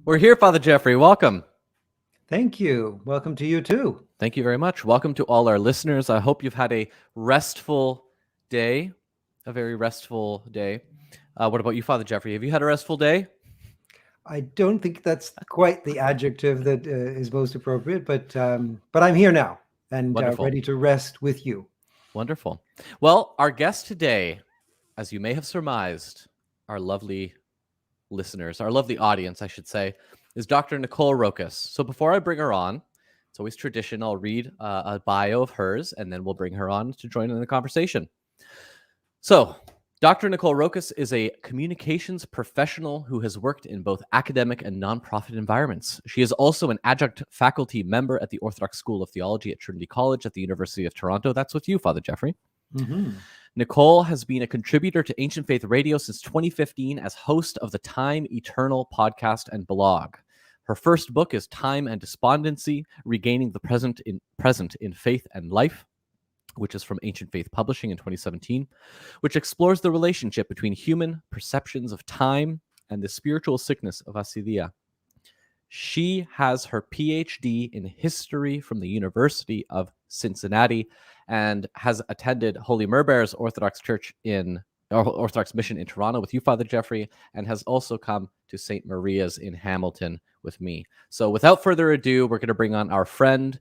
We're here, Father Jeffrey. Welcome. Thank you. Welcome to you too. Thank you very much. Welcome to all our listeners. I hope you've had a restful day, a very restful day. What about you, Father Jeffrey? Have you had a restful day? I don't think that's quite the adjective that is most appropriate, but I'm here now and ready to rest with you. Wonderful. Well, our guest today, as you may have surmised, our lovely listeners, our lovely audience, I should say, is Dr. Nicole Roccas. So before I bring her on, it's always tradition, I'll read a bio of hers, and then we'll bring her on to join in the conversation. So, Dr. Nicole Roccas is a communications professional who has worked in both academic and nonprofit environments. She is also an adjunct faculty member at the Orthodox School of Theology at Trinity College at the University of Toronto. That's with you, Father Jeffrey. Mm-hmm. Nicole has been a contributor to Ancient Faith Radio since 2015 as host of the Time Eternal podcast and blog. Her first book is Time and Despondency, Regaining the Present in Faith and Life, which is from Ancient Faith Publishing in 2017, which explores the relationship between human perceptions of time and the spiritual sickness of acedia. She has her PhD in history from the University of Cincinnati and has attended Holy Merbear's Orthodox Mission in Toronto with you, Father Jeffrey, and has also come to St. Maria's in Hamilton with me. So without further ado, we're going to bring on our friend,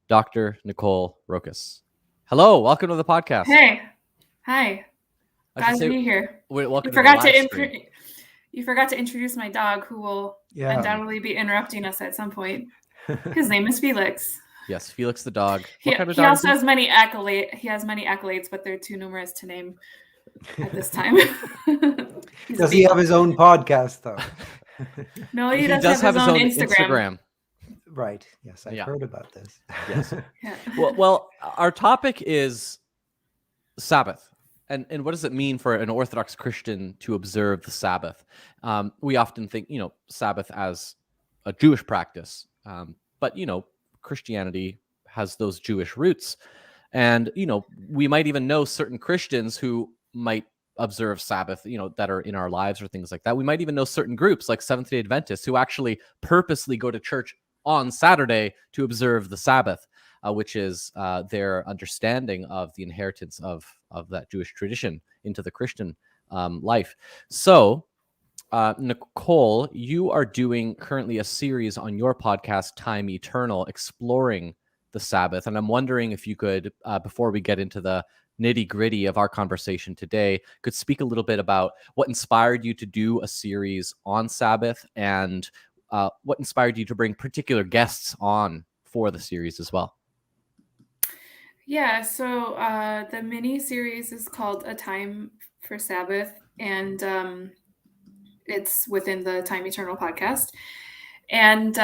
Dr. Nicole Roccas. Hello, welcome to the podcast. Hey, hi. Glad to be here. Welcome You forgot to introduce my dog, who will undoubtedly be interrupting us at some point. His name is Felix. Yes, Felix the dog. He also has many accolades. He has many accolades, but they're too numerous to name at this time. Does he have his own podcast, though? No, he does have his own Instagram. Right. Yes, I've heard about this. Yes. Yeah. Well, our topic is Sabbath. And what does it mean for an Orthodox Christian to observe the Sabbath? We often think, Sabbath as a Jewish practice. But, Christianity has those Jewish roots. And, we might even know certain Christians who might observe Sabbath, that are in our lives or things like that. We might even know certain groups like Seventh-day Adventists who actually purposely go to church on Saturday to observe the Sabbath, which is their understanding of the inheritance of that Jewish tradition into the Christian life. So, Nicole, you are doing currently a series on your podcast, Time Eternal, exploring the Sabbath. And I'm wondering if you could, before we get into the nitty-gritty of our conversation today, could speak a little bit about what inspired you to do a series on Sabbath and what inspired you to bring particular guests on for the series as well? Yeah, so the mini-series is called A Time for Sabbath, and it's within the Time Eternal podcast. And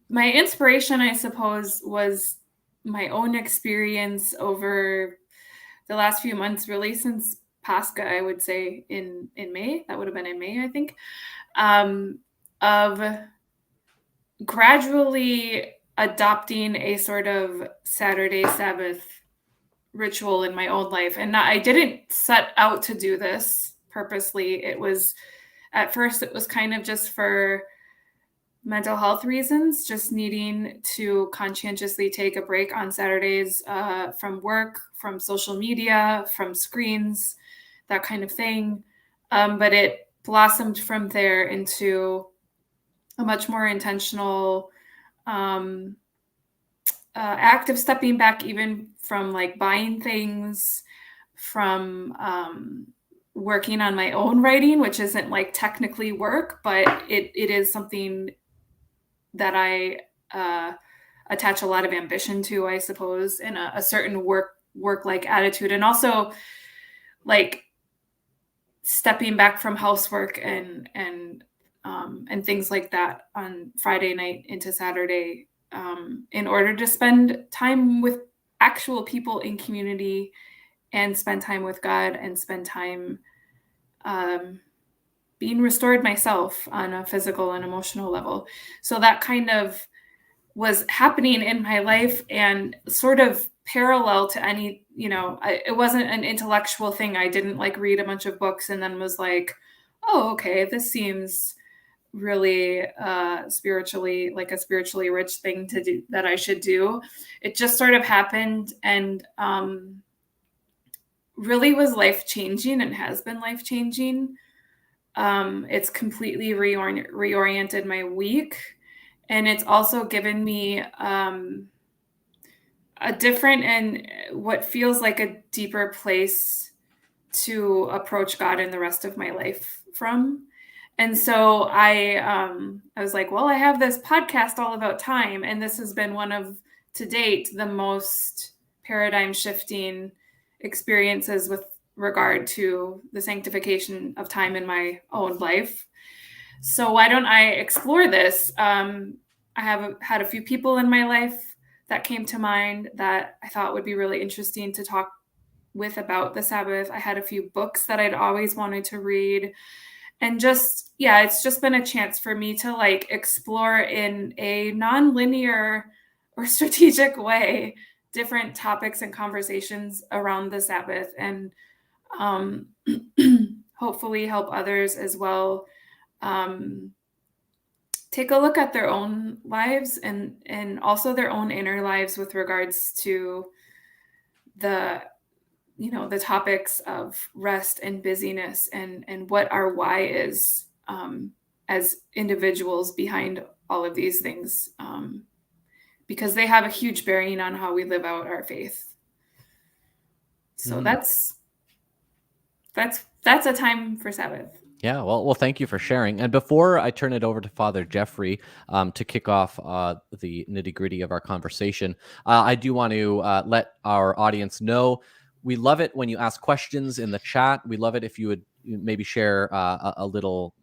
my inspiration, I suppose, was my own experience over the last few months, really since Pascha, I would say in May. That would have been in May, I think. Of gradually adopting a sort of Saturday Sabbath ritual in my own life. And I didn't set out to do this purposely. At first, it was kind of just for mental health reasons, just needing to conscientiously take a break on Saturdays from work, from social media, from screens, that kind of thing. But it blossomed from there into a much more intentional act of stepping back, even from like buying things, from working on my own writing, which isn't like technically work, but it is something that I attach a lot of ambition to, I suppose, and a certain work-like attitude, and also like stepping back from housework and things like that on Friday night into Saturday, in order to spend time with actual people in community and spend time with God and spend time being restored myself on a physical and emotional level. So that kind of was happening in my life and sort of parallel to any, it wasn't an intellectual thing. I didn't like read a bunch of books and then was like, oh, okay, this seems really spiritually, like a spiritually rich thing to do that I should do. It just sort of happened and really was life-changing and has been life-changing. It's completely reoriented my week. And it's also given me a different and what feels like a deeper place to approach God in the rest of my life from. And so I was like, well, I have this podcast all about time. And this has been one of, to date, the most paradigm shifting experiences with regard to the sanctification of time in my own life. So why don't I explore this? I have had a few people in my life that came to mind that I thought would be really interesting to talk with about the Sabbath. I had a few books that I'd always wanted to read. And just, yeah, it's just been a chance for me to like explore in a non-linear or strategic way different topics and conversations around the Sabbath, and hopefully help others as well take a look at their own lives and also their own inner lives with regards to the topics of rest and busyness and what our why is as individuals behind all of these things, because they have a huge bearing on how we live out our faith. So that's a time for Sabbath. Yeah, well, thank you for sharing. And before I turn it over to Father Jeffrey to kick off the nitty-gritty of our conversation, I do want to let our audience know we love it when you ask questions in the chat. We love it if you would maybe share a little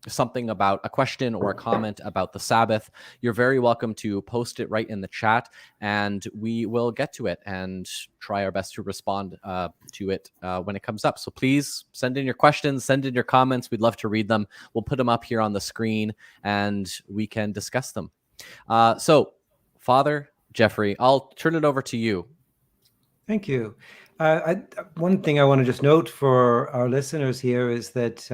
something about a question or a comment about the Sabbath. You're very welcome to post it right in the chat, and we will get to it and try our best to respond to it when it comes up. So please send in your questions, send in your comments. We'd love to read them. We'll put them up here on the screen and we can discuss them. So Father Jeffrey, I'll turn it over to you. Thank you. One thing I want to just note for our listeners here is that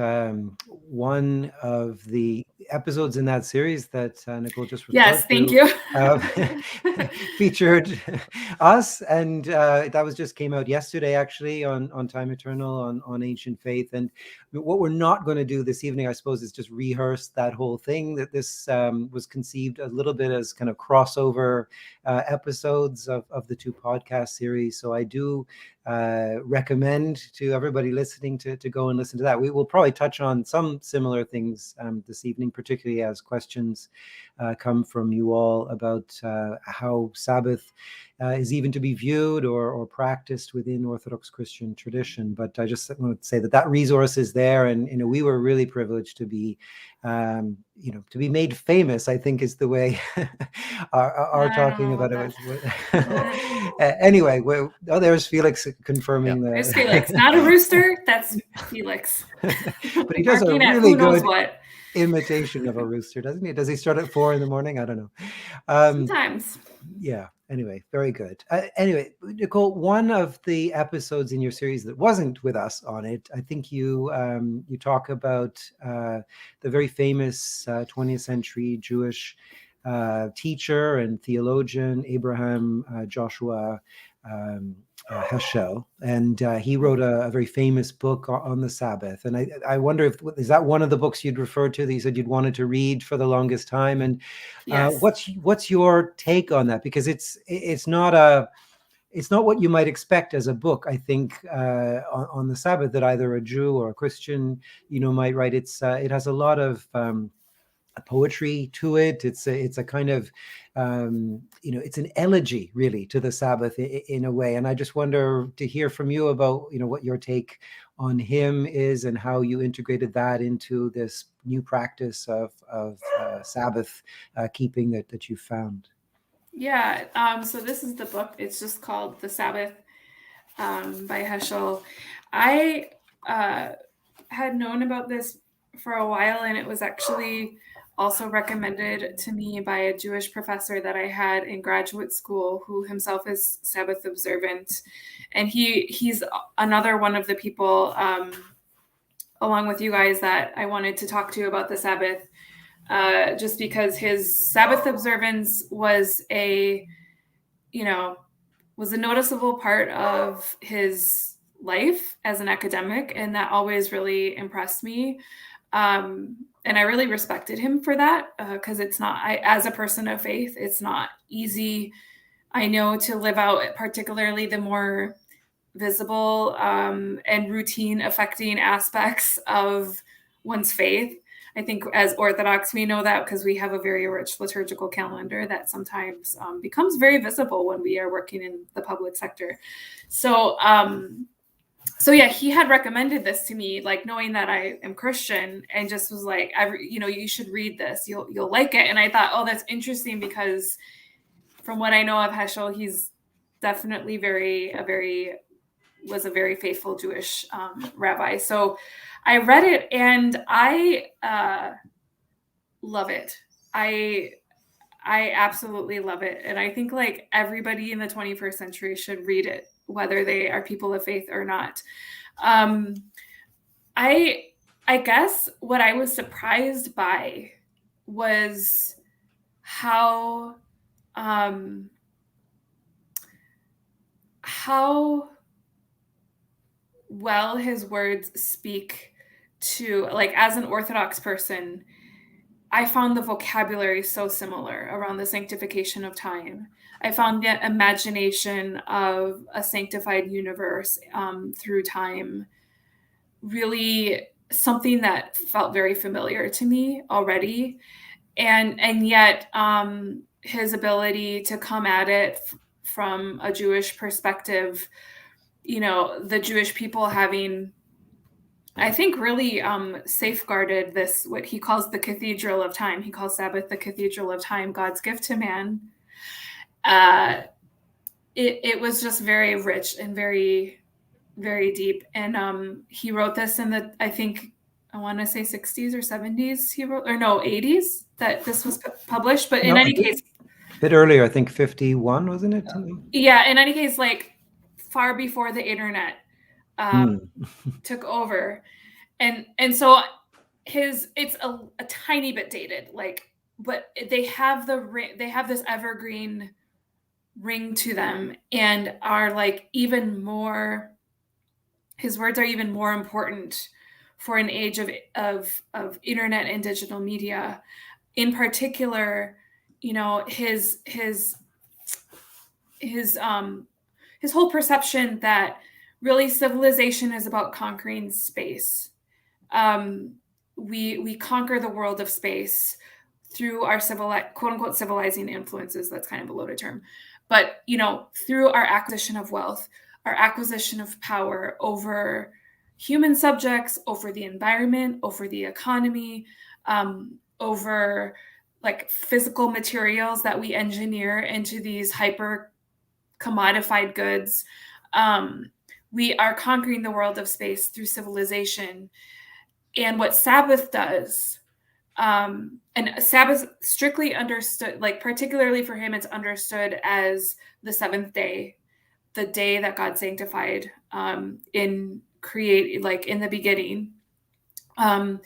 one of the episodes in that series that Nicole just referred thank you. featured us, and that just came out yesterday, actually, on Time Eternal, on ancient faith. And what we're not going to do this evening, I suppose, is just rehearse that whole thing. That this was conceived a little bit as kind of crossover episodes of the two podcast series. So I do recommend to everybody listening to go and listen to that. We will probably touch on some similar things this evening, particularly as questions come from you all about how Sabbath is even to be viewed or practiced within Orthodox Christian tradition. But I just want to say that resource is there, and we were really privileged to be to be made famous, I think is the way our talking about it. Anyway, there's Felix confirming There's Felix, not a rooster. That's Felix. But he does a really good imitation of a rooster, doesn't he? Does he start at 4 a.m? I don't know. Sometimes. Yeah. Anyway, very good. Anyway, Nicole, one of the episodes in your series that wasn't with us on it, I think you talk about the very famous 20th century Jewish teacher and theologian Abraham Joshua Heschel, and he wrote a very famous book on the Sabbath. And I wonder is that one of the books you'd referred to that you said you'd wanted to read for the longest time? And yes. What's your take on that? Because it's not what you might expect as a book, I think, on the Sabbath that either a Jew or a Christian might write. It has a lot of poetry to it. It's a kind of it's an elegy really to the Sabbath in a way. And I just wonder to hear from you about what your take on him is and how you integrated that into this new practice of Sabbath keeping that you found. Yeah. So this is the book. It's just called The Sabbath by Heschel. I had known about this for a while, and it was actually also recommended to me by a Jewish professor that I had in graduate school, who himself is Sabbath observant. And he's another one of the people, along with you guys, that I wanted to talk to about the Sabbath. just because his Sabbath observance was a noticeable part of his life as an academic, and that always really impressed me. And I really respected him for that, because it's not, as a person of faith, it's not easy, I know, to live out particularly the more visible and routine affecting aspects of one's faith. I think as Orthodox, we know that because we have a very rich liturgical calendar that sometimes becomes very visible when we are working in the public sector. So yeah, he had recommended this to me, like knowing that I am Christian, and just was like, you should read this. You'll like it. And I thought, oh, that's interesting, because from what I know of Heschel, he's definitely was a very faithful Jewish rabbi. So I read it and I love it. I absolutely love it. And I think like everybody in the 21st century should read it, whether they are people of faith or not. I guess what I was surprised by was how well his words speak to, like, as an Orthodox person, I found the vocabulary so similar around the sanctification of time. I found the imagination of a sanctified universe through time really something that felt very familiar to me already. And yet his ability to come at it from a Jewish perspective, the Jewish people having, I think, really safeguarded this, what he calls the cathedral of time. He calls Sabbath the cathedral of time, God's gift to man. It was just very rich and very, very deep. And he wrote this in the, I want to say 60s or 70s he wrote, or no, 80s that this was published. But in any case, a bit earlier, I think 51, wasn't it? Yeah, in any case, like far before the internet took over. And so it's a tiny bit dated, like, but they have this evergreen ring to them, and are like even more, his words are even more important for an age of internet and digital media. In particular, his whole perception that really civilization is about conquering space. We conquer the world of space through our quote unquote civilizing influences. That's kind of a loaded term, but through our acquisition of wealth, our acquisition of power over human subjects, over the environment, over the economy, over like physical materials that we engineer into these hyper commodified goods. We are conquering the world of space through civilization. And what Sabbath does, and Sabbath strictly understood, like particularly for him, it's understood as the seventh day, the day that God sanctified in the beginning, and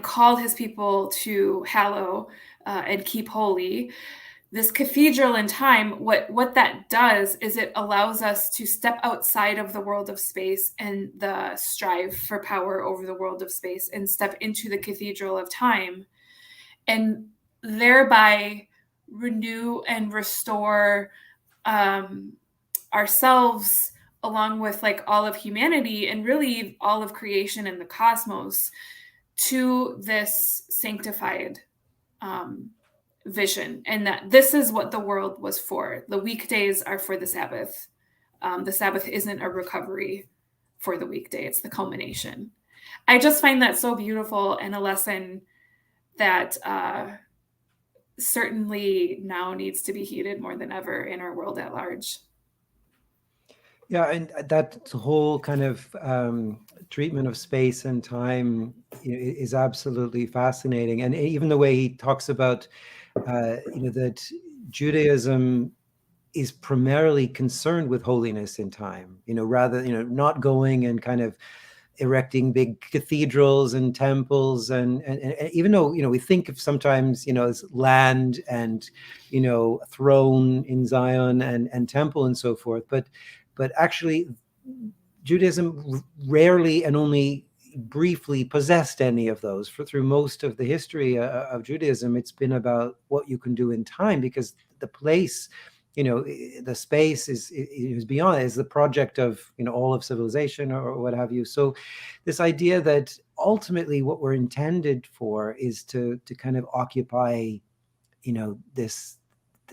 called his people to hallow and keep holy. This cathedral in time, what that does is it allows us to step outside of the world of space and the strive for power over the world of space, and step into the cathedral of time, and thereby renew and restore ourselves, along with like all of humanity and really all of creation and the cosmos, to this sanctified vision, and that this is what the world was for. The weekdays are for the Sabbath. The Sabbath isn't a recovery for the weekday, it's the culmination. I just find that so beautiful, and a lesson that certainly now needs to be heeded more than ever in our world at large. Yeah, and that whole kind of treatment of space and time is absolutely fascinating. And even the way he talks about, that Judaism is primarily concerned with holiness in time, rather, not going and kind of erecting big cathedrals and temples, and even though we think of sometimes as land and throne in Zion and temple and so forth, but actually Judaism rarely and only briefly possessed any of those. Through most of the history of Judaism, it's been about what you can do in time, because the place, the space is beyond it, is the project of all of civilization or what have you. So this idea that ultimately what we're intended for is to kind of occupy this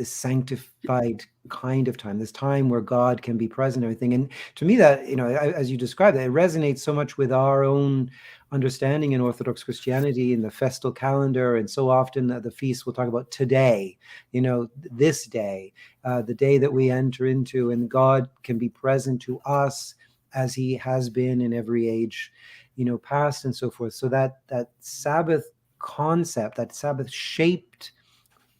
sanctified kind of time, this time where God can be present and everything. And to me, that as you described, it resonates so much with our own understanding in Orthodox Christianity, in the festal calendar. And so often the feasts will talk about today, this day, the day that we enter into, and God can be present to us as he has been in every age past, and so forth. So that Sabbath concept, that Sabbath shaped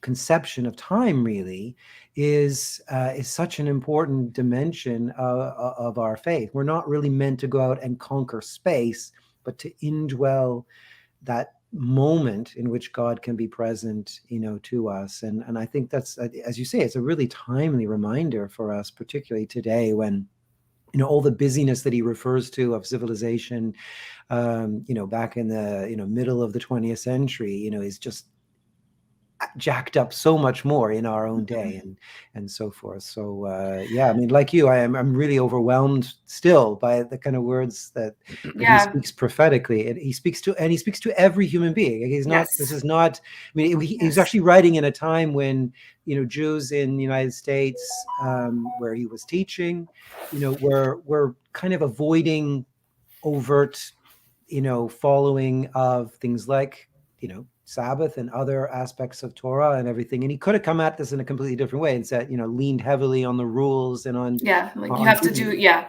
conception of time, really is such an important dimension of our faith. We're not really meant to go out and conquer space, but to indwell that moment in which God can be present, to us. And I think that's, as you say, it's a really timely reminder for us, particularly today when all the busyness that he refers to of civilization, back in the middle of the 20th century, is just jacked up so much more in our own day, and so forth. So yeah, I mean, like you, I'm really overwhelmed still by the kind of words that he speaks prophetically, and he speaks to every human being. He's not, this is not, I mean, he's actually writing in a time when Jews in the United States, where he was teaching, were kind of avoiding overt following of things like Sabbath and other aspects of Torah and everything. And he could have come at this in a completely different way and said, leaned heavily on the rules and on, like you have to do, yeah.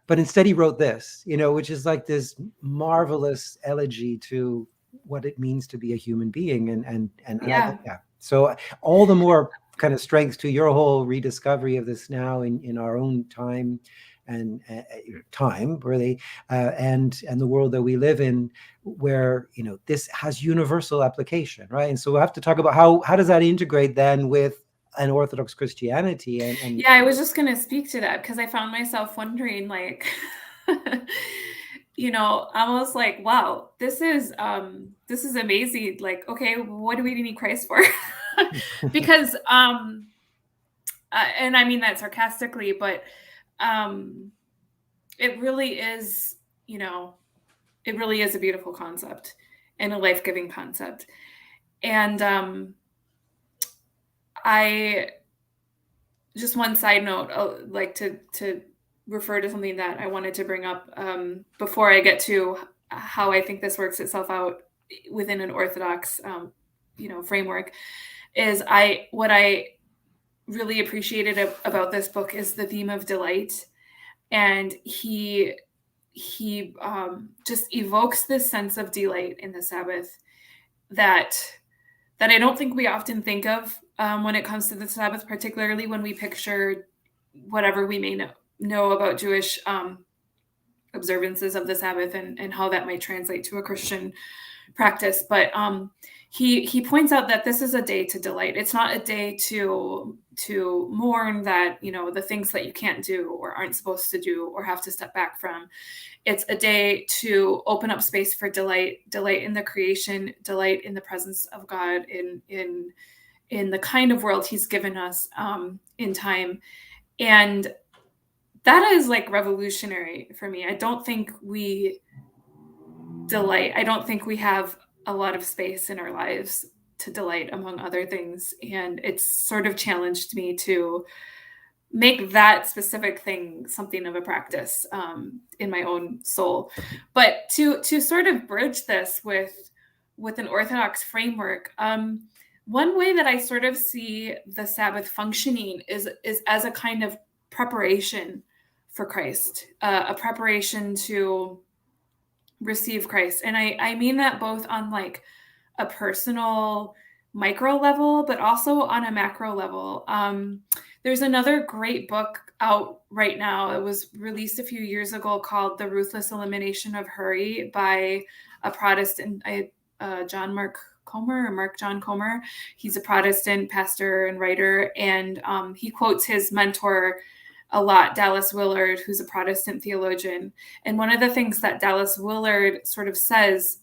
But instead he wrote this, which is like this marvelous elegy to what it means to be a human being. And so all the more kind of strength to your whole rediscovery of this now in our own time, and time really, and the world that we live in, where this has universal application, right? And so we'll have to talk about how does that integrate then with an Orthodox Christianity. And I was just going to speak to that, because I found myself wondering, like, almost like, wow, this is amazing. Like, okay, what do we need Christ for? Because and I mean that sarcastically, but it really is, it really is a beautiful concept and a life-giving concept. And I just, one side note, like to refer to something that I wanted to bring up before I get to how I think this works itself out within an Orthodox framework, is what I really appreciated about this book is the theme of delight. And he just evokes this sense of delight in the Sabbath that I don't think we often think of when it comes to the Sabbath, particularly when we picture whatever we may know about Jewish observances of the Sabbath and how that might translate to a Christian practice. But he points out that this is a day to delight. It's not a day to mourn that, the things that you can't do or aren't supposed to do or have to step back from. It's a day to open up space for delight in the creation, delight in the presence of God, in the kind of world he's given us in time. And that is like revolutionary for me. I don't think we delight. I don't think we have a lot of space in our lives to delight, among other things. And it's sort of challenged me to make that specific thing something of a practice in my own soul. But to sort of bridge this with an Orthodox framework, one way that I sort of see the Sabbath functioning is as a kind of preparation for Christ, a preparation to receive Christ. And I mean that both on like a personal micro level, but also on a macro level. There's another great book out right now. It was released a few years ago called The Ruthless Elimination of Hurry by a Protestant, Mark John Comer. He's a Protestant pastor and writer, and he quotes his mentor a lot, Dallas Willard, who's a Protestant theologian. And one of the things that Dallas Willard sort of says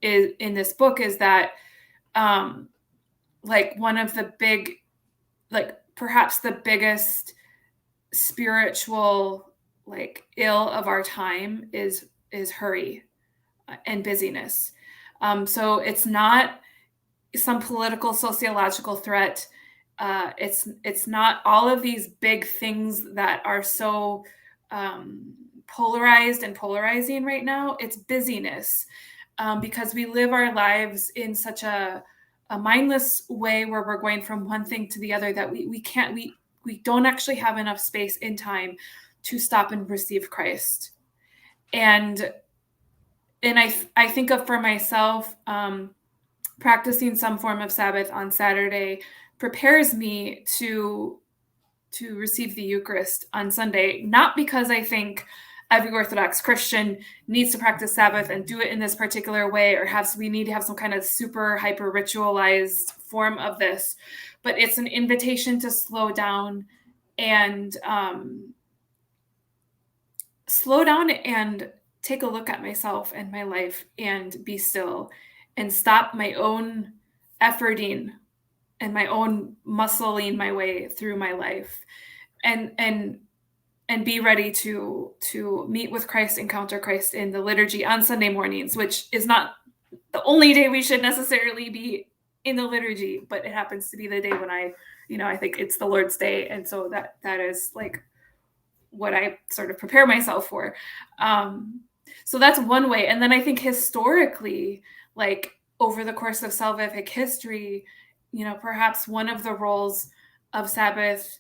is in this book is that like one of the big, like perhaps the biggest spiritual like ill of our time is hurry and busyness. So it's not some political sociological threat. It's not all of these big things that are so polarized and polarizing right now. It's busyness, because we live our lives in such a mindless way where we're going from one thing to the other that we don't actually have enough space in time to stop and receive Christ. And I think of for myself, practicing some form of Sabbath on Saturday prepares me to receive the Eucharist on Sunday, not because I think every Orthodox Christian needs to practice Sabbath and do it in this particular way, or we need to have some kind of super hyper ritualized form of this, but it's an invitation to slow down and take a look at myself and my life and be still and stop my own efforting and my own muscling my way through my life and be ready to meet with Christ, encounter Christ in the liturgy on Sunday mornings, which is not the only day we should necessarily be in the liturgy, but it happens to be the day when I think it's the Lord's Day. And so that is like what I sort of prepare myself for. So that's one way. And then I think historically, like over the course of salvific history, perhaps one of the roles of Sabbath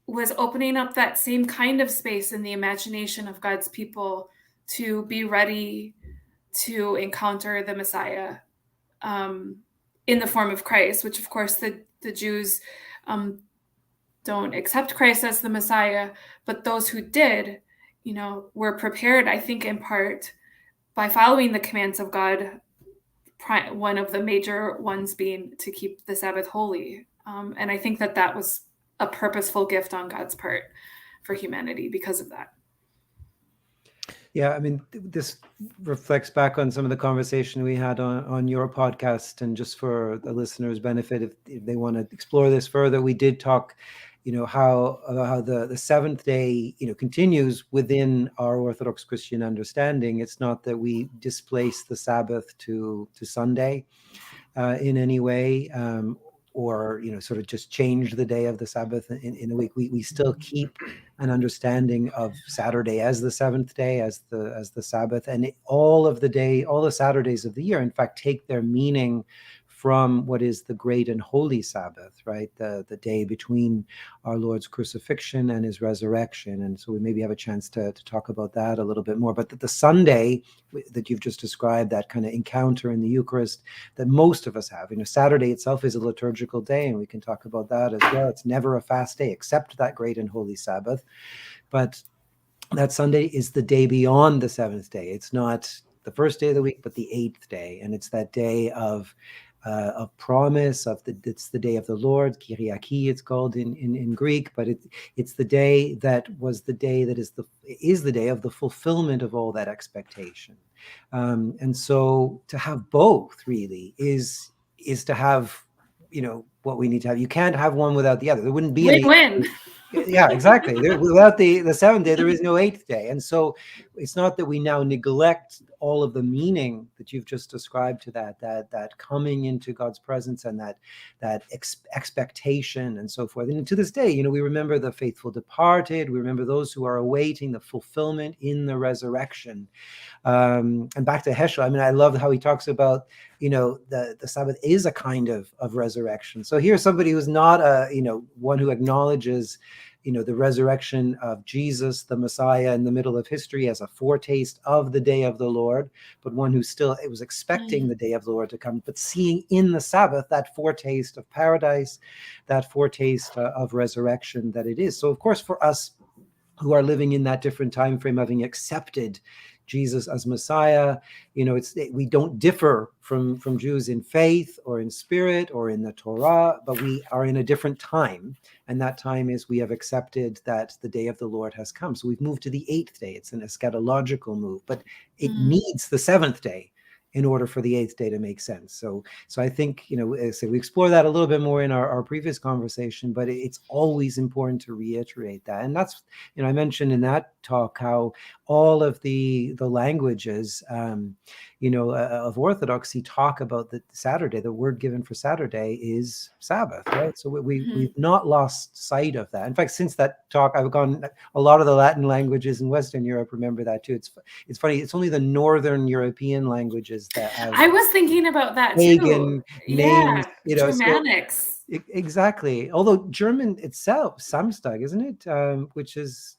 was opening up that same kind of space in the imagination of God's people to be ready to encounter the Messiah in the form of Christ, which of course the Jews don't accept Christ as the Messiah, but those who did, were prepared, I think, in part by following the commands of God, one of the major ones being to keep the Sabbath holy. And I think that was a purposeful gift on God's part for humanity because of that. Yeah, I mean, this reflects back on some of the conversation we had on your podcast, and just for the listeners' benefit, if they want to explore this further, we did talk, how the seventh day, continues within our Orthodox Christian understanding. It's not that we displace the Sabbath to Sunday in any way, or sort of just change the day of the Sabbath in a week. We still keep an understanding of Saturday as the seventh day, as the Sabbath, and all the Saturdays of the year, in fact, take their meaning from what is the great and holy Sabbath, right? The day between our Lord's crucifixion and his resurrection. And so we maybe have a chance to talk about that a little bit more. But the Sunday that you've just described, that kind of encounter in the Eucharist that most of us have, Saturday itself is a liturgical day, and we can talk about that as well. It's never a fast day except that great and holy Sabbath. But that Sunday is the day beyond the seventh day. It's not the first day of the week, but the eighth day. And it's that day of promise, it's the day of the Lord, Kyriaki it's called in Greek, but it's the day that was the day that is the day of the fulfillment of all that expectation. And so to have both really is to have, what we need to have. You can't have one without the other. There wouldn't be Win-win. Yeah, exactly. Without the seventh day, there is no eighth day. And so it's not that we now neglect all of the meaning that you've just described to that coming into God's presence and that expectation and so forth. And to this day, we remember the faithful departed. We remember those who are awaiting the fulfillment in the resurrection. And back to Heschel, I love how he talks about, the Sabbath is a kind of resurrection. So here's somebody who's not one who acknowledges, the resurrection of Jesus, the Messiah, in the middle of history as a foretaste of the day of the Lord, but one who still was expecting the day of the Lord to come, but seeing in the Sabbath that foretaste of paradise, that foretaste of resurrection that it is. So, of course, for us who are living in that different time frame, having accepted Jesus as Messiah, we don't differ from Jews in faith or in spirit or in the Torah, but we are in a different time. And that time is we have accepted that the day of the Lord has come. So we've moved to the 8th day. It's an eschatological move, but it needs the 7th day in order for the 8th day to make sense. So I think, so we explore that a little bit more in our previous conversation, but it's always important to reiterate that. And that's, I mentioned in that talk how all of the languages, of Orthodoxy talk about the Saturday. The word given for Saturday is Sabbath, right? So we've not lost sight of that. In fact, since that talk, I've gone a lot of the Latin languages in Western Europe. Remember that too. It's funny. It's only the Northern European languages that have. I was thinking about that pagan too. names, Germanics. So, exactly. Although German itself, Samstag, isn't it? Which is,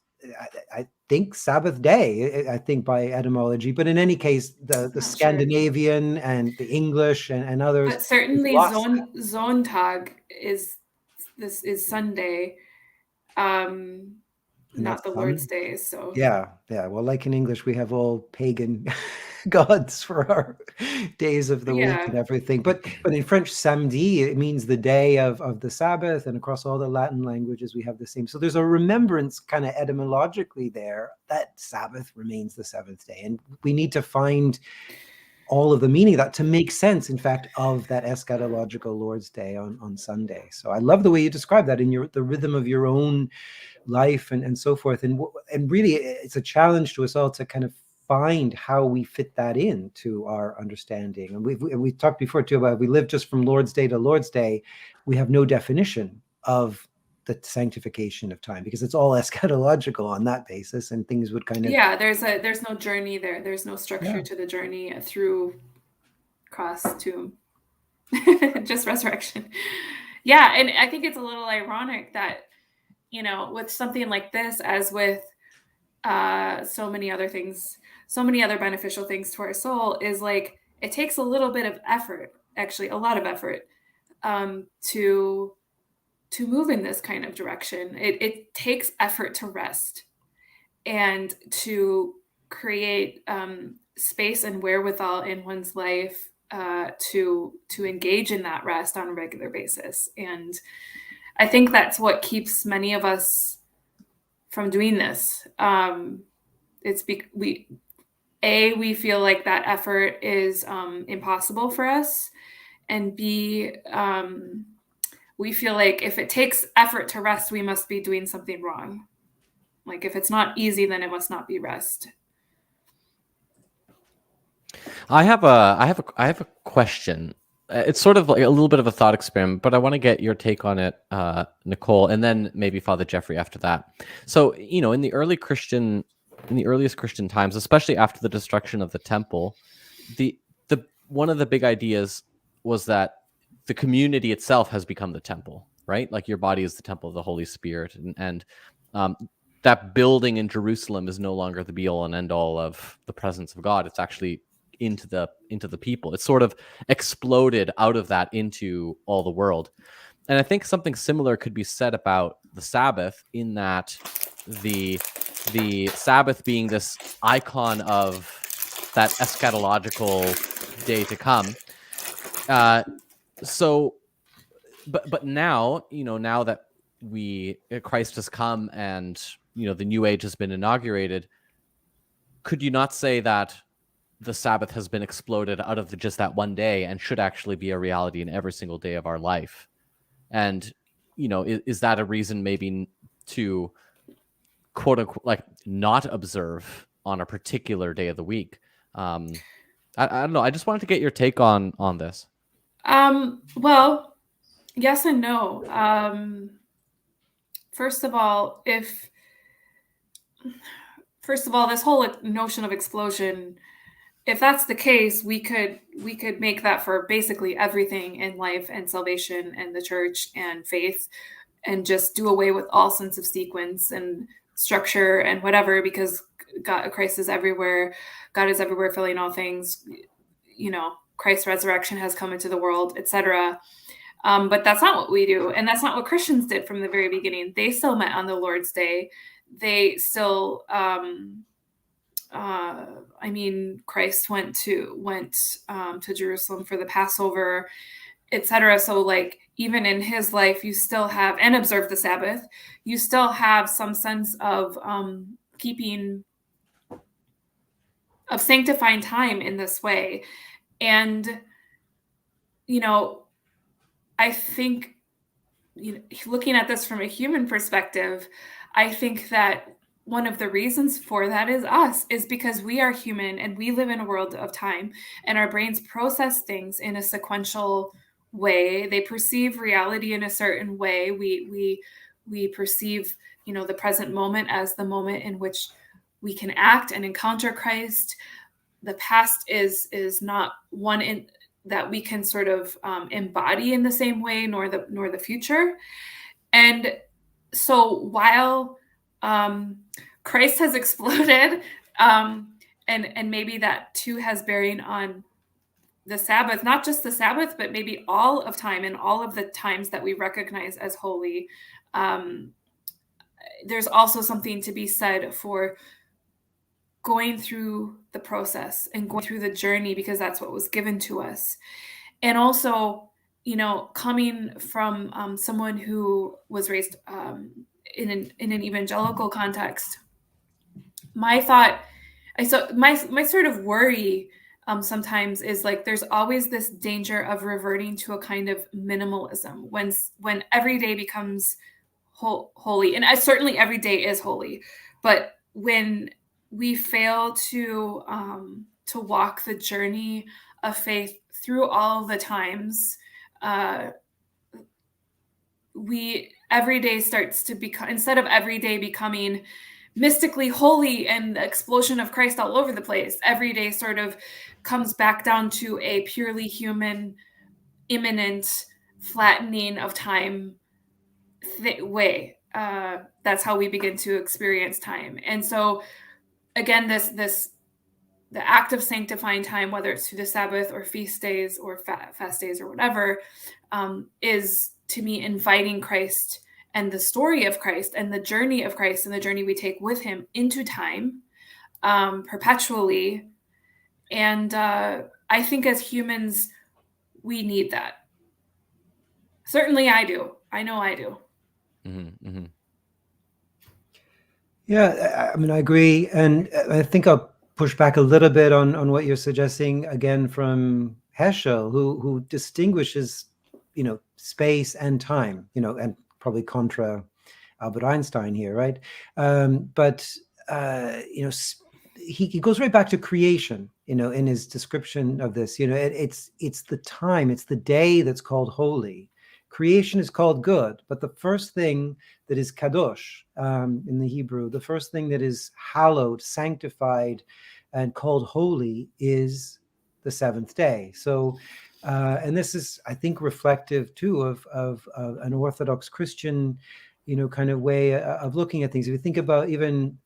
I think, Sabbath day, I think, by etymology. But in any case, the Scandinavian and the English and others. But certainly Sonntag is Sunday, not the Lord's Day. So yeah. Well, like in English, we have all pagan gods for our days of the week and everything. But in French, samedi, it means the day of the Sabbath, and across all the Latin languages, we have the same. So there's a remembrance kind of etymologically there that Sabbath remains the 7th day. And we need to find all of the meaning of that to make sense, in fact, of that eschatological Lord's Day on Sunday. So I love the way you describe that in the rhythm of your own life and so forth. And really, it's a challenge to us all to kind of find how we fit that into our understanding. And we talked before too about, we live just from Lord's Day to Lord's Day. We have no definition of the sanctification of time because it's all eschatological on that basis, and things would kind of there's no journey there. There's no structure to the journey through cross, tomb, just resurrection. And I think it's a little ironic that with something like this, as with so many other things, so many other beneficial things to our soul, is like it takes a little bit of effort, actually a lot of effort, to move in this kind of direction. It takes effort to rest and to create space and wherewithal in one's life to engage in that rest on a regular basis. And I think that's what keeps many of us from doing this. We feel like that effort is impossible for us, and B, we feel like if it takes effort to rest, we must be doing something wrong. Like if it's not easy, then it must not be rest. I have a question. It's sort of like a little bit of a thought experiment, but I want to get your take on it, Nicole, and then maybe Father Jeffrey after that. So, in the earliest Christian times, especially after the destruction of the temple, the one of the big ideas was that the community itself has become the temple, right? Like your body is the temple of the Holy Spirit, and that building in Jerusalem is no longer the be all and end all of the presence of God. It's actually into the people. It's sort of exploded out of that into all the world. And I think something similar could be said about the Sabbath, in that the Sabbath being this icon of that eschatological day to come. But now, now that Christ has come and, the new age has been inaugurated, could you not say that the Sabbath has been exploded out of just that one day and should actually be a reality in every single day of our life? And, is that a reason maybe to quote unquote, like, not observe on a particular day of the week? I don't know. I just wanted to get your take on this. Well, yes and no. First of all, this whole notion of explosion, if that's the case, we could make that for basically everything in life and salvation and the church and faith. just do away with all sense of sequence and structure and whatever, because Christ is everywhere. God is everywhere, filling all things. Christ's resurrection has come into the world, etc. But that's not what we do. And that's not what Christians did from the very beginning. They still met on the Lord's Day. They still, Christ went to Jerusalem for the Passover, etc. So like, even in his life, you still have, and observe the Sabbath, you still have some sense of of sanctifying time in this way. And, I think, looking at this from a human perspective, I think that one of the reasons for that is because we are human and we live in a world of time, and our brains process things in a sequential way. They perceive reality in a certain way. We perceive, the present moment as the moment in which we can act and encounter Christ. The past is not one that we can sort of embody in the same way, nor the future. And so while Christ has exploded, and maybe that too has bearing on the Sabbath, not just the Sabbath, but maybe all of time and all of the times that we recognize as holy, there's also something to be said for going through the process and going through the journey, because that's what was given to us. And also, coming from someone who was raised in an evangelical context, my sort of worry sometimes is like, there's always this danger of reverting to a kind of minimalism when every day becomes holy. And certainly every day is holy, but when we fail to walk the journey of faith through all the times, every day starts to become, instead of every day becoming mystically holy and the explosion of Christ all over the place, every day sort of comes back down to a purely human, imminent flattening of time way. That's how we begin to experience time. And so again, the act of sanctifying time, whether it's through the Sabbath or feast days or fast days or whatever, is to me inviting Christ and the story of Christ and the journey of Christ and the journey we take with him into time, perpetually. And I think as humans, we need that. Certainly I do. I know I do. Mm-hmm, mm-hmm. Yeah, I agree. And I think I'll push back a little bit on what you're suggesting, again, from Heschel, who distinguishes, space and time, and probably contra Albert Einstein here, right? But he goes right back to creation, in his description of this. It's the time, it's the day that's called holy. Creation is called good, but the first thing that is kadosh in the Hebrew, the first thing that is hallowed, sanctified, and called holy is the seventh day. So, and this is, I think, reflective too of an Orthodox Christian, kind of way of looking at things. If you think about even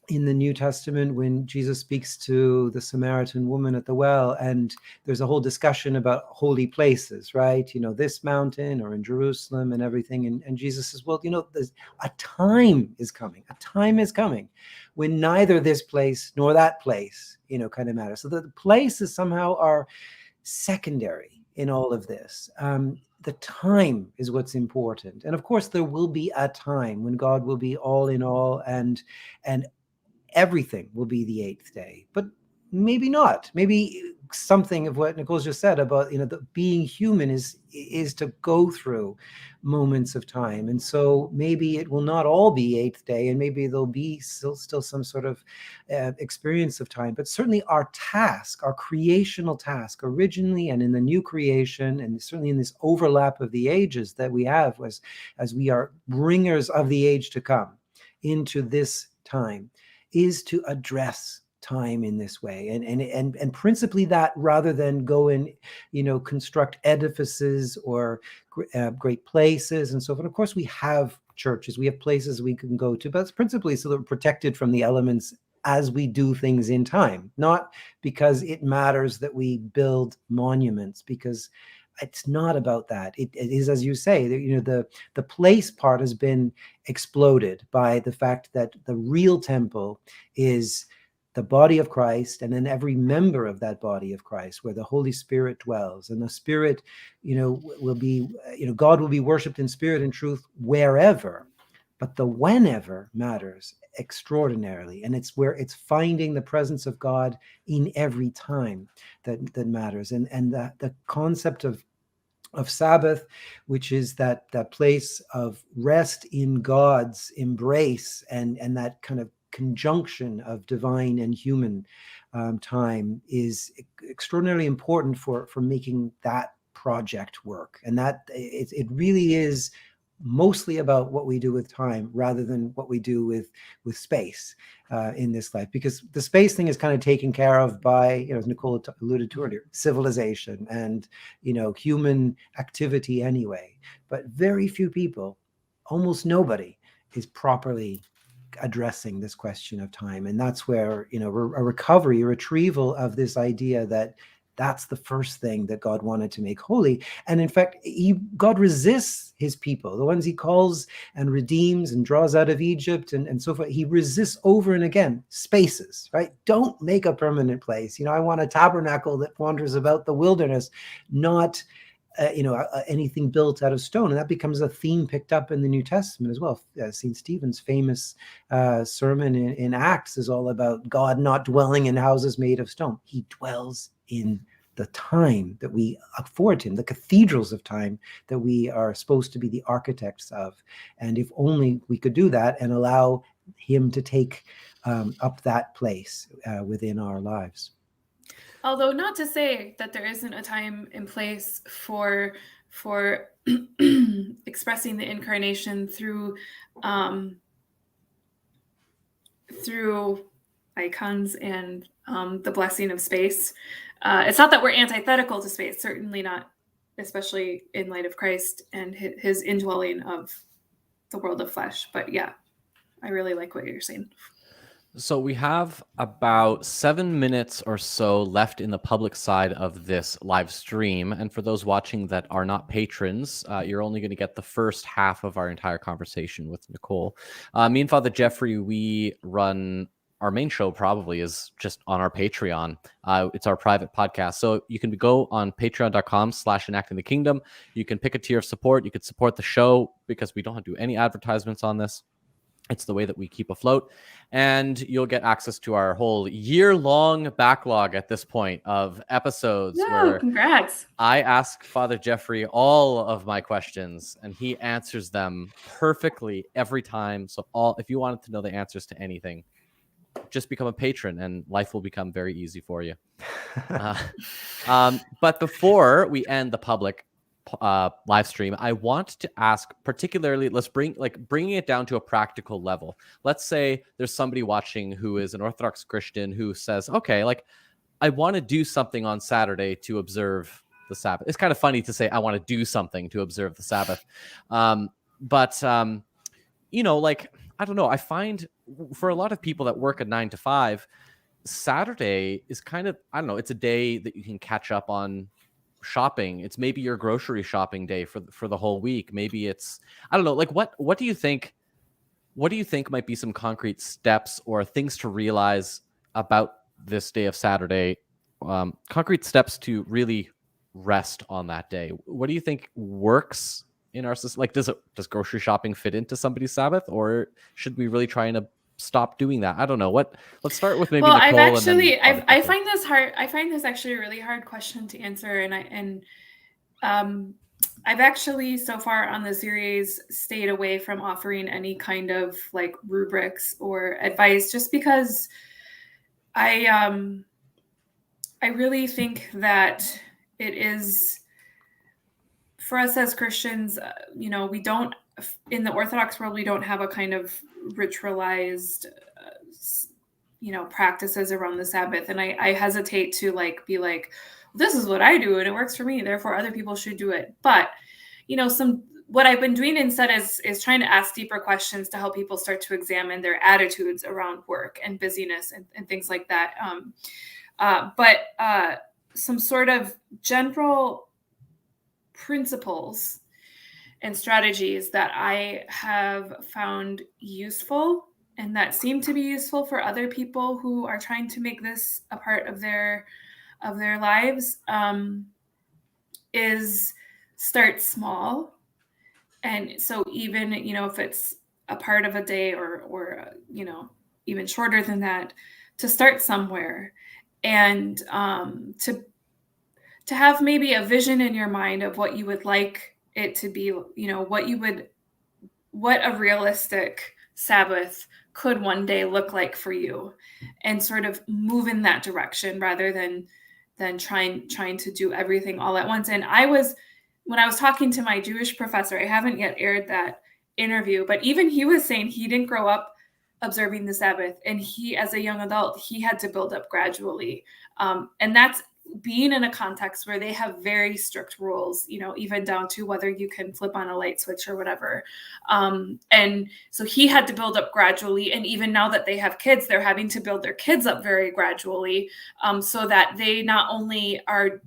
in the New Testament, when Jesus speaks to the Samaritan woman at the well, and there's a whole discussion about holy places, right? This mountain or in Jerusalem and everything. And Jesus says, well, there's a time is coming. A time is coming when neither this place nor that place, kind of matters. So the places somehow are secondary in all of this. The time is what's important. And of course, there will be a time when God will be all in all, and everything will be the eighth day, but maybe not. Maybe something of what Nicole's just said about, the being human is to go through moments of time. And so maybe it will not all be eighth day, and maybe there'll be still some sort of experience of time. But certainly our task, our creational task originally, and in the new creation, and certainly in this overlap of the ages that we have, as we are bringers of the age to come into this time, is to address time in this way, and principally that, rather than go and construct edifices or great places and so forth. Of course, we have churches, we have places we can go to, but it's principally so that we're protected from the elements as we do things in time, not because it matters that we build monuments, because it's not about that. It is, as you say, the place part has been exploded by the fact that the real temple is the body of Christ, and then every member of that body of Christ, where the Holy Spirit dwells. And the Spirit, will be, God will be worshipped in spirit and truth wherever. But the whenever matters extraordinarily, and it's where it's finding the presence of God in every time that matters. And the concept of Sabbath, which is that place of rest in God's embrace, and that kind of conjunction of divine and human time, is extraordinarily important for making that project work. And that it really is mostly about what we do with time rather than what we do with space in this life, because the space thing is kind of taken care of by, as Nicole alluded to earlier, civilization and human activity anyway. But very few people, almost nobody, is properly addressing this question of time. And that's where a recovery, a retrieval of this idea that that's the first thing that God wanted to make holy. And in fact, God resists his people, the ones he calls and redeems and draws out of Egypt and so forth. He resists over and again spaces, right? Don't make a permanent place. I want a tabernacle that wanders about the wilderness, not anything built out of stone. And that becomes a theme picked up in the New Testament as well. St. Stephen's famous sermon in Acts is all about God not dwelling in houses made of stone. He dwells in the time that we afford him, the cathedrals of time that we are supposed to be the architects of. And if only we could do that and allow him to take up that place within our lives. Although not to say that there isn't a time and place for expressing the incarnation through icons and the blessing of space. It's not that we're antithetical to space, certainly not, especially in light of Christ and his indwelling of the world of flesh. But yeah, I really like what you're saying. So we have about 7 minutes or so left in the public side of this live stream. And for those watching that are not patrons, you're only going to get the first half of our entire conversation with Nicole. Me and Father Jeffrey, we run our main show probably is just on our Patreon. It's our private podcast. So you can go on patreon.com/enactingthekingdom. You can pick a tier of support. You could support the show because we don't have to do any advertisements on this. It's the way that we keep afloat. And you'll get access to our whole year-long backlog at this point of episodes. Where congrats. I ask Father Jeffrey all of my questions, and he answers them perfectly every time. So if you wanted to know the answers to anything, just become a patron, and life will become very easy for you. But before we end the public live stream, I want to ask particularly, let's bringing it down to a practical level. Let's say there's somebody watching who is an Orthodox Christian who says, okay, I want to do something on Saturday to observe the Sabbath. It's kind of funny to say I want to do something to observe the Sabbath. But I don't know. I find for a lot of people that work a 9 to 5, Saturday is kind of, I don't know, it's a day that you can catch up on shopping. It's maybe your grocery shopping day for the whole week. Maybe it's, I don't know, what do you think might be some concrete steps or things to realize about this day of Saturday, concrete steps to really rest on that day? What do you think works in our system? Does grocery shopping fit into somebody's Sabbath, or should we really try and stop doing that? I don't know. Let's start with maybe Nicole. I find this hard. I find this actually a really hard question to answer, and I've actually so far on the series stayed away from offering any kind of rubrics or advice, just because I really think that it is, for us as Christians, we don't, in the Orthodox world, we don't have a kind of ritualized practices around the Sabbath. And I hesitate to be like, this is what I do and it works for me, therefore other people should do it. But, what I've been doing instead is trying to ask deeper questions to help people start to examine their attitudes around work and busyness and things like that. But some sort of general principles and strategies that I have found useful and that seem to be useful for other people who are trying to make this a part of their lives, is start small. And so even, if it's a part of a day or even shorter than that, to start somewhere and to have maybe a vision in your mind of what you would like it to be, what a realistic Sabbath could one day look like for you, and sort of move in that direction rather than trying to do everything all at once. And when I was talking to my Jewish professor, I haven't yet aired that interview, but even he was saying he didn't grow up observing the Sabbath, and he, as a young adult, he had to build up gradually. And that's being in a context where they have very strict rules, even down to whether you can flip on a light switch or whatever. And so he had to build up gradually. And even now that they have kids, they're having to build their kids up very gradually, so that they not only are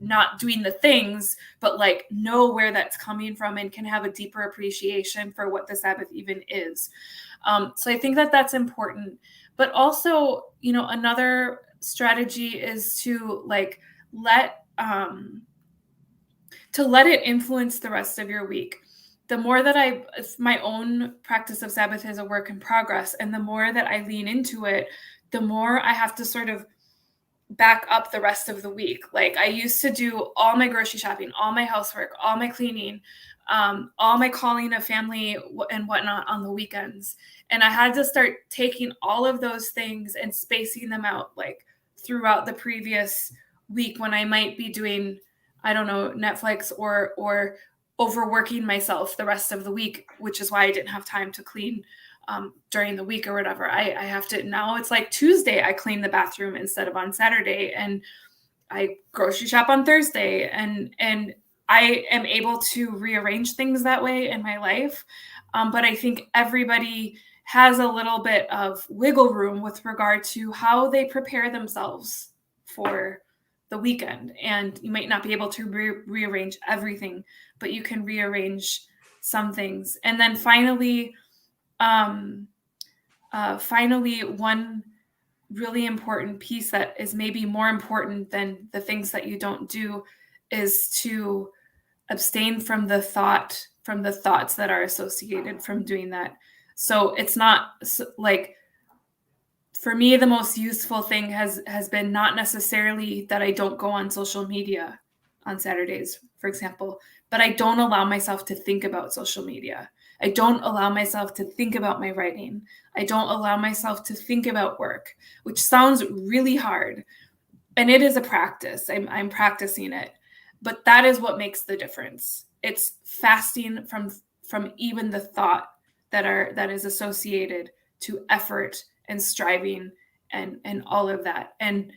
not doing the things, but know where that's coming from and can have a deeper appreciation for what the Sabbath even is. So I think that that's important. But also, another strategy is to let it influence the rest of your week. The more that my own practice of Sabbath is a work in progress, and the more that I lean into it, the more I have to sort of back up the rest of the week. I used to do all my grocery shopping, all my housework, all my cleaning, all my calling of family and whatnot on the weekends. And I had to start taking all of those things and spacing them out throughout the previous week, when I might be doing, I don't know, Netflix or overworking myself the rest of the week, which is why I didn't have time to clean during the week or whatever. I have to, now it's Tuesday, I clean the bathroom instead of on Saturday, and I grocery shop on Thursday, and I am able to rearrange things that way in my life. But I think everybody has a little bit of wiggle room with regard to how they prepare themselves for the weekend. And you might not be able to rearrange everything, but you can rearrange some things. And then finally, one really important piece that is maybe more important than the things that you don't do is to abstain from the thoughts that are associated from doing that. So it's not for me, the most useful thing has been not necessarily that I don't go on social media on Saturdays, for example, but I don't allow myself to think about social media. I don't allow myself to think about my writing. I don't allow myself to think about work, which sounds really hard. And it is a practice. I'm practicing it. But that is what makes the difference. It's fasting from even the thought that is associated to effort and striving and all of that. And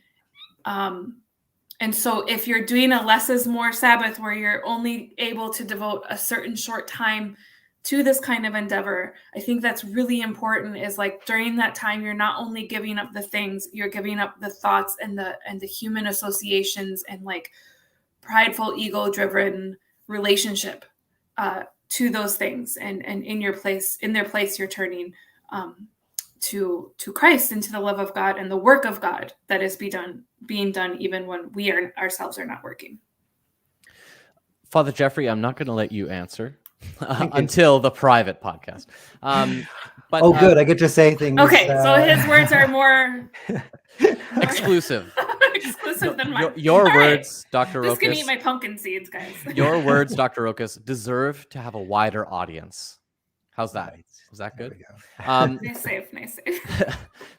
so if you're doing a less is more Sabbath, where you're only able to devote a certain short time to this kind of endeavor, I think that's really important, is during that time, you're not only giving up the things, you're giving up the thoughts and the human associations and prideful, ego-driven relationship to those things. And in their place, you're turning to Christ and to the love of God and the work of God that is being done even when we ourselves are not working. Father Jeffrey, I'm not going to let you answer until the private podcast. But good. I get to say things. Okay, so his words are more exclusive. Exclusive than mine. Your words, right. Dr. Roccas. Just gonna eat my pumpkin seeds, guys. Your words, Dr. Roccas, deserve to have a wider audience. How's that? Right. Was that good? Nice save.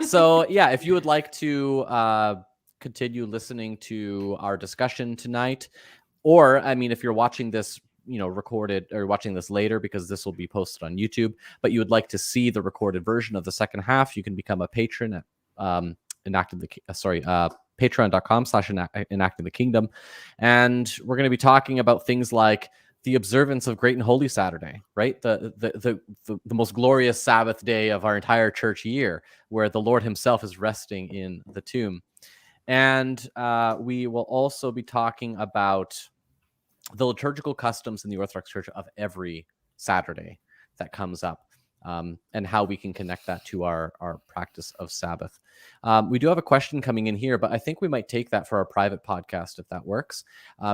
So yeah, if you would like to continue listening to our discussion tonight, or if you're watching this recorded or watching this later, because this will be posted on YouTube, but you would like to see the recorded version of the second half, you can become a patron at patreon.com/enacting the kingdom. And we're going to be talking about things like the observance of Great and Holy Saturday, right? The most glorious Sabbath day of our entire church year, where the Lord himself is resting in the tomb. And we will also be talking about the liturgical customs in the Orthodox Church of every Saturday that comes up, and how we can connect that to our practice of Sabbath. We do have a question coming in here, but I think we might take that for our private podcast if that works,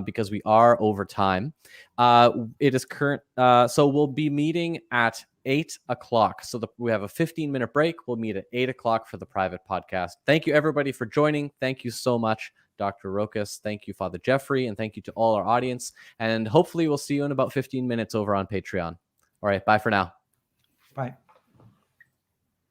because we are over time. It is current, so we'll be meeting at 8 o'clock. So we have a 15-minute break. We'll meet at 8 o'clock for the private podcast. Thank you, everybody, for joining. Thank you so much, Dr. Roccas. Thank you, Father Jeffrey, and thank you to all our audience. And hopefully we'll see you in about 15 minutes over on Patreon. All right, bye for now. Bye.